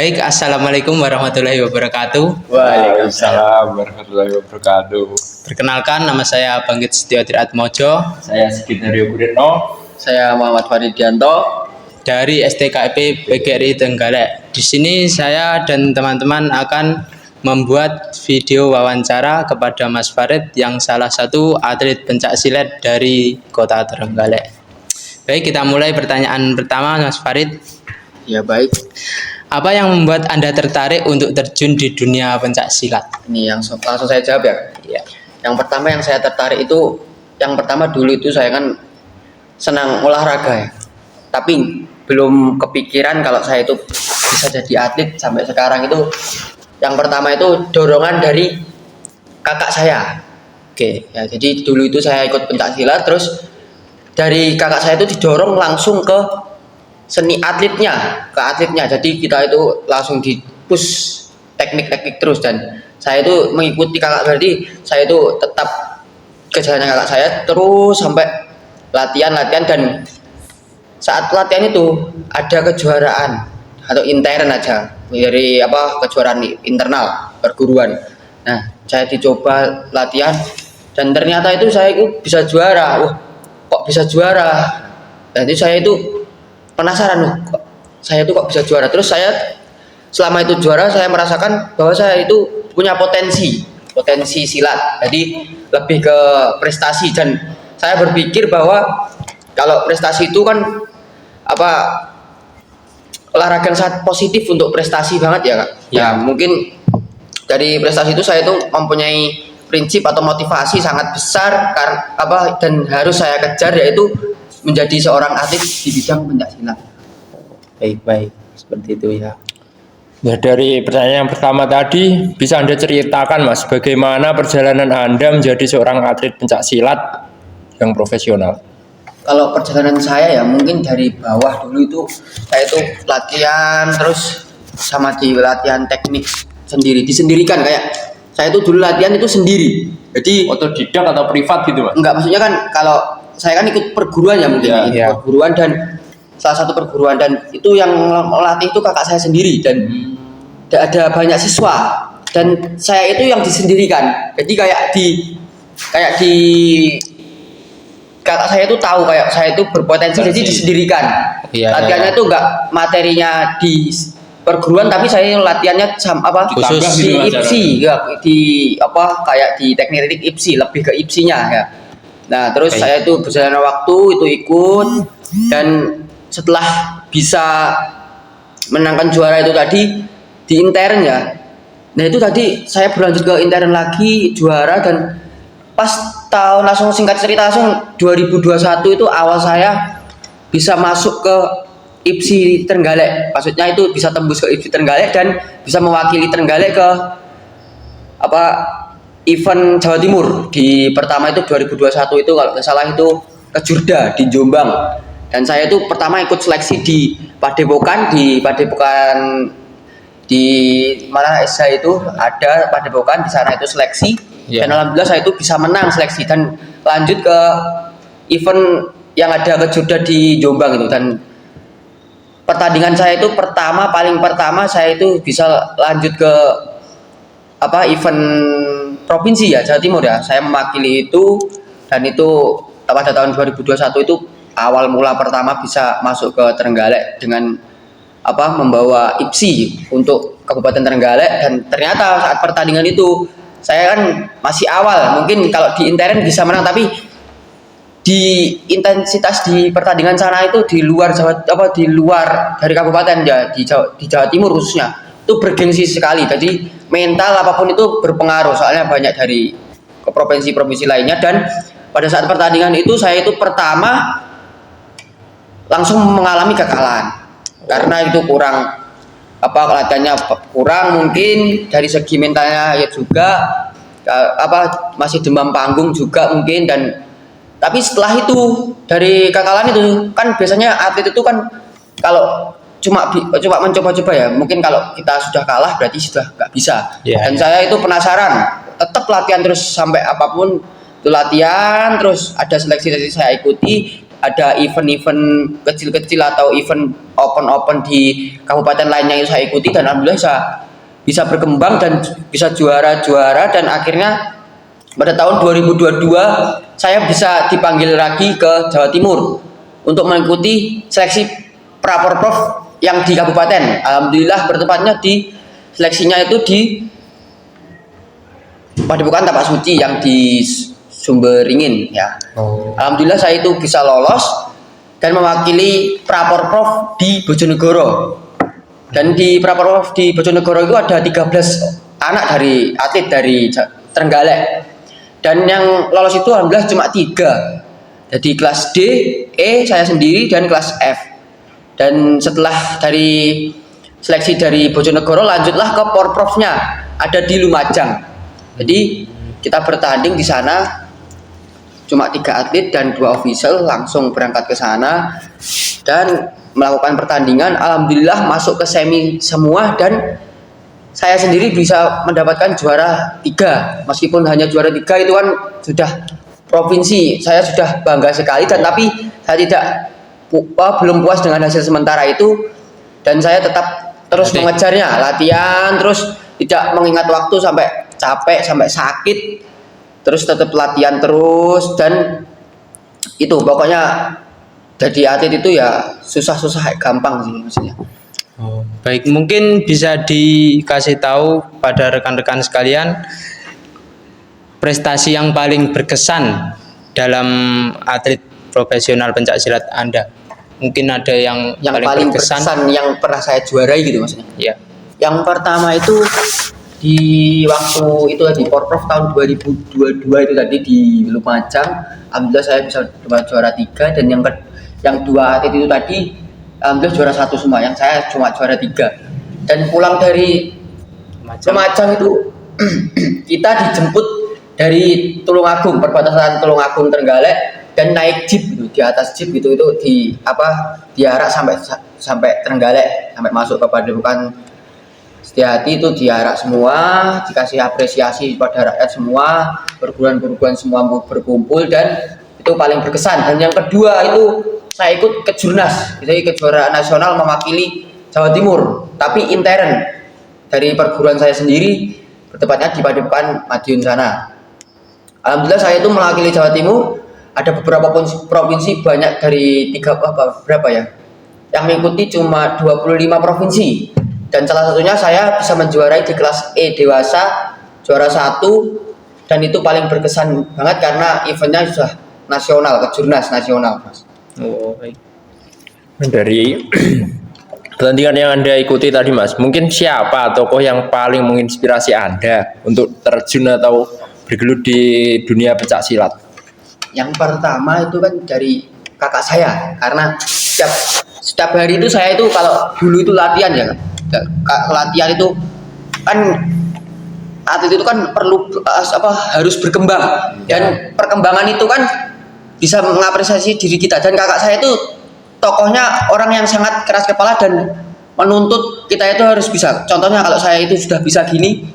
Baik, Assalamualaikum warahmatullahi wabarakatuh. Waalaikumsalam warahmatullahi wabarakatuh. Perkenalkan, nama saya Bangkit Setio Triatmojo Saya Sigit Haryo Guritno. Saya Muhammad Faridianto dari STKIP PGRI Trenggalek. Di sini saya dan teman-teman akan membuat video wawancara kepada Mas Farid yang salah satu atlet pencak silat dari Kota Trenggalek. Baik, kita mulai pertanyaan pertama, Mas Farid. Ya baik, Apa yang membuat Anda tertarik untuk terjun di dunia pencak silat? ini yang langsung saya jawab ya. Ya. Yang pertama yang saya tertarik itu, yang pertama dulu itu saya kan senang olahraga ya. Tapi belum kepikiran kalau saya itu bisa jadi atlet sampai sekarang itu. Yang pertama itu dorongan dari kakak saya. Oke. Ya, jadi dulu itu saya ikut pencak silat, terus dari kakak saya itu didorong langsung ke seni atletnya, jadi kita itu langsung di push teknik-teknik terus, dan saya itu mengikuti kakak, berarti saya itu tetap ke jalannya kakak saya terus sampai latihan, dan saat latihan itu ada kejuaraan atau intern aja dari kejuaraan internal perguruan. Nah, saya dicoba latihan dan ternyata itu saya itu bisa juara. Wah, kok bisa juara? Jadi saya itu penasaran, saya itu kok bisa juara. Terus saya selama itu juara, saya merasakan bahwa saya itu punya potensi silat, jadi lebih ke prestasi. Dan saya berpikir bahwa kalau prestasi itu kan olahraga yang sangat positif untuk prestasi banget ya Kak. Ya, mungkin dari prestasi itu saya itu mempunyai prinsip atau motivasi sangat besar dan harus saya kejar, yaitu menjadi seorang atlet di bidang pencak silat. Baik, seperti itu ya. Ya, dari pertanyaan yang pertama tadi, bisa Anda ceritakan Mas, bagaimana perjalanan Anda menjadi seorang atlet pencak silat yang profesional? Kalau perjalanan saya ya mungkin dari bawah dulu itu, saya itu latihan terus sama di latihan teknik disendirikan, kayak saya itu dulu latihan itu sendiri. Jadi Otodidak atau privat gitu Mas? enggak, maksudnya kan kalau saya kan ikut perguruan ya, mungkin perguruan, dan salah satu perguruan, dan itu yang melatih itu kakak saya sendiri, dan ada banyak siswa, dan saya itu yang disendirikan. Jadi kayak di kakak saya itu tahu kayak saya itu berpotensi, jadi disendirikan. Latihannya itu enggak materinya di perguruan, tapi saya latihannya Khusus di IPSI ya, kayak di teknik IPSI, lebih ke IPSI-nya ya. Nah, terus saya itu berjalan waktu itu ikut, dan setelah bisa menangkan juara itu tadi di intern ya. Nah, itu tadi saya berlanjut ke intern lagi, juara, dan pas tahun langsung, singkat cerita, langsung 2021 itu awal saya bisa masuk ke IPSI Trenggalek. Maksudnya itu bisa tembus ke IPSI Trenggalek dan bisa mewakili Trenggalek ke event Jawa Timur. Di pertama itu 2021 itu kalau nggak salah itu ke Jurda di Jombang, dan saya itu pertama ikut seleksi di Padepokan di mana saya itu ada Padepokan, di sana itu seleksi, dan alhamdulillah saya itu bisa menang seleksi dan lanjut ke event yang ada ke Jurda di Jombang itu. Dan pertandingan saya itu paling pertama saya itu bisa lanjut ke event provinsi ya, Jawa Timur ya. Saya mewakili itu, dan itu pada tahun 2021 itu awal mula pertama bisa masuk ke Trenggalek dengan membawa IPSI untuk Kabupaten Trenggalek. Dan ternyata saat pertandingan itu saya kan masih awal, mungkin kalau di intern bisa menang, tapi di intensitas di pertandingan sana itu di luar dari kabupaten ya, di Jawa Timur khususnya, itu bergengsi sekali. Jadi mental apapun itu berpengaruh, soalnya banyak dari ke provinsi-provinsi lainnya. Dan pada saat pertandingan itu saya itu pertama langsung mengalami kekalahan karena itu kurang latihannya kurang, mungkin dari segi mentalnya ya juga masih demam panggung juga mungkin. Dan tapi setelah itu, dari kekalahan itu kan biasanya atlet itu kan kalau cuma mencoba-coba ya, mungkin kalau kita sudah kalah berarti sudah nggak bisa. Dan saya itu penasaran, tetap latihan terus sampai apapun itu latihan, terus ada seleksi saya ikuti, ada event-event kecil-kecil atau event open di kabupaten lainnya yang saya ikuti, dan alhamdulillah bisa berkembang dan bisa juara-juara, dan akhirnya pada tahun 2022 saya bisa dipanggil lagi ke Jawa Timur untuk mengikuti seleksi Praporprov yang di kabupaten. Alhamdulillah bertepatnya di seleksinya itu di Padepokan Tapak Suci yang di Sumberingin ya. Alhamdulillah saya itu bisa lolos dan mewakili Praporprov di Bojonegoro. Dan di Praporprov di Bojonegoro itu ada 13 anak dari atlet dari Trenggalek. Dan yang lolos itu alhamdulillah cuma 3. Jadi kelas D, E saya sendiri, dan kelas F. Dan setelah dari seleksi dari Bojonegoro lanjutlah ke Porprovnya, ada di Lumajang. Jadi kita bertanding di sana cuma 3 atlet dan 2 official, langsung berangkat ke sana dan melakukan pertandingan. Alhamdulillah masuk ke semi semua dan saya sendiri bisa mendapatkan juara 3. Meskipun hanya juara 3 itu kan sudah provinsi, saya sudah bangga sekali, dan tapi saya belum puas dengan hasil sementara itu, dan saya tetap terus mengejarnya, latihan terus, tidak mengingat waktu sampai capek, sampai sakit, terus tetap latihan terus. Dan itu pokoknya jadi atlet itu ya susah-susah gampang sih maksudnya. Baik, mungkin bisa dikasih tahu pada rekan-rekan sekalian prestasi yang paling berkesan dalam atlet profesional pencaksilat Anda. Mungkin ada yang paling berkesan yang pernah saya juarai gitu maksudnya. Ya. Yang pertama itu di waktu itu di Porprov tahun 2022 itu tadi di Lumajang, alhamdulillah saya bisa juara 3, dan yang 2 atlet itu tadi alhamdulillah juara 1 semua, yang saya cuma juara 3. Dan pulang dari Lumajang itu kita dijemput dari Tulungagung, perbatasan Tulungagung Trenggalek, dan naik jeep gitu, di atas jeep gitu, itu diarak sampai Trenggalek, sampai masuk ke Padepokan Setiahati itu diarak semua, dikasih apresiasi pada rakyat semua, perguruan-perguruan semua berkumpul, dan itu paling berkesan. Dan yang kedua itu saya ikut kejurnas, jadi kejuaraan nasional mewakili Jawa Timur, tapi intern dari perguruan saya sendiri, bertepatnya di Padepokan Madiun sana. Alhamdulillah saya itu mewakili Jawa Timur, ada beberapa provinsi, banyak dari berapa ya, yang mengikuti cuma 25 provinsi. Dan salah satunya saya bisa menjuarai di kelas E dewasa, juara 1, dan itu paling berkesan banget karena eventnya sudah nasional, kejurnas nasional, Mas. Baik. Dari pertandingan yang Anda ikuti tadi, Mas, mungkin siapa tokoh yang paling menginspirasi Anda untuk terjun atau bergelut di dunia pencak silat? Yang pertama itu kan dari kakak saya, karena setiap hari itu saya itu kalau dulu itu latihan ya, latihan itu kan atlet itu kan perlu harus berkembang, dan perkembangan itu kan bisa mengapresiasi diri kita. Dan kakak saya itu tokohnya orang yang sangat keras kepala dan menuntut kita itu harus bisa. Contohnya kalau saya itu sudah bisa gini,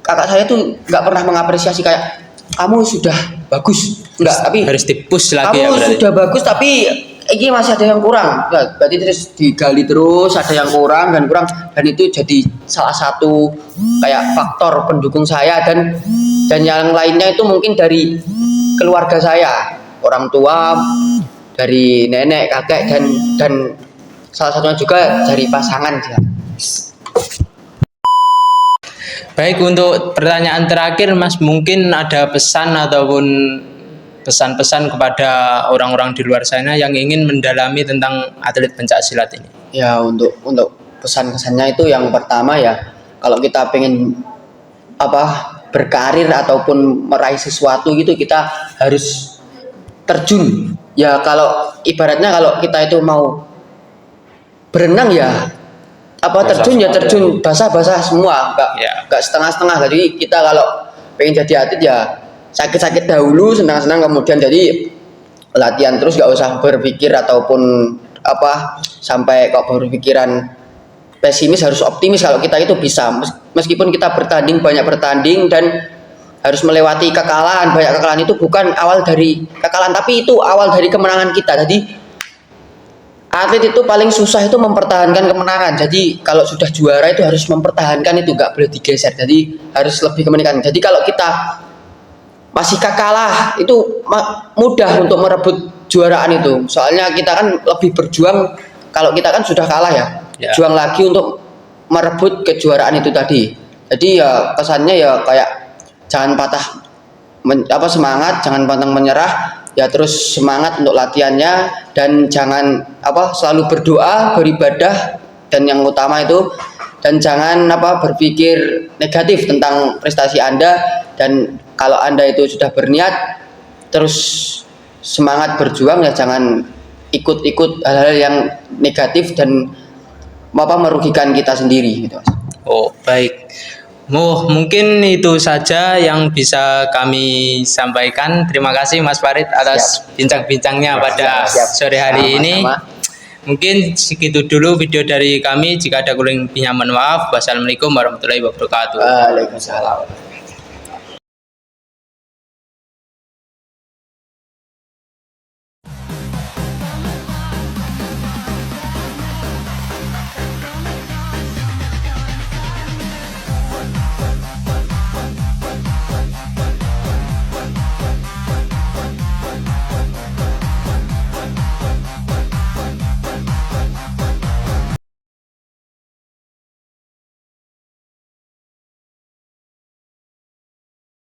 kakak saya itu nggak pernah mengapresiasi kayak kamu sudah bagus, enggak, tapi harus dipush lagi ya kamu berarti. sudah bagus tapi ini masih ada yang kurang. Nah, berarti terus digali terus, ada yang kurang, dan itu jadi salah satu kayak faktor pendukung saya. Dan yang lainnya itu mungkin dari keluarga saya, orang tua, dari nenek, kakek, dan salah satunya juga dari pasangan dia. Baik, untuk pertanyaan terakhir, Mas, mungkin ada pesan ataupun pesan-pesan kepada orang-orang di luar sana yang ingin mendalami tentang atlet pencak silat ini. Ya, untuk pesan-kesannya itu yang pertama ya, kalau kita pengen berkarir ataupun meraih sesuatu gitu, kita harus terjun. Ya kalau ibaratnya kalau kita itu mau berenang ya terjun ya terjun basah-basah semua, enggak setengah-setengah. Jadi kita kalau pengen jadi atlet ya sakit-sakit dahulu, senang-senang, kemudian jadi latihan terus, gak usah berpikir ataupun sampai kok berpikiran pesimis, harus optimis kalau kita itu bisa. Meskipun kita banyak bertanding dan harus melewati kekalahan, banyak kekalahan itu bukan awal dari kekalahan, tapi itu awal dari kemenangan kita. Jadi atlet itu paling susah itu mempertahankan kemenangan. Jadi kalau sudah juara itu harus mempertahankan itu, nggak boleh digeser. Jadi harus lebih kemenangan. Jadi kalau kita masih kalah itu mudah untuk merebut juaraan itu. Soalnya kita kan lebih berjuang, kalau kita kan sudah kalah ya. Juang lagi untuk merebut kejuaraan itu tadi. Jadi ya pesannya ya kayak jangan patah semangat, jangan pantang menyerah. Ya terus semangat untuk latihannya dan jangan selalu berdoa, beribadah, dan yang utama itu, dan jangan berpikir negatif tentang prestasi Anda. Dan kalau Anda itu sudah berniat terus semangat berjuang, ya jangan ikut-ikut hal-hal yang negatif dan merugikan kita sendiri gitu, Mas. Oh, baik. Mungkin itu saja yang bisa kami sampaikan. Terima kasih Mas Farid atas bincang-bincangnya pada sore hari ini. Mungkin segitu dulu video dari kami. Jika ada kurang lebihnya mohon maaf. Wassalamualaikum warahmatullahi wabarakatuh. Waalaikumsalam.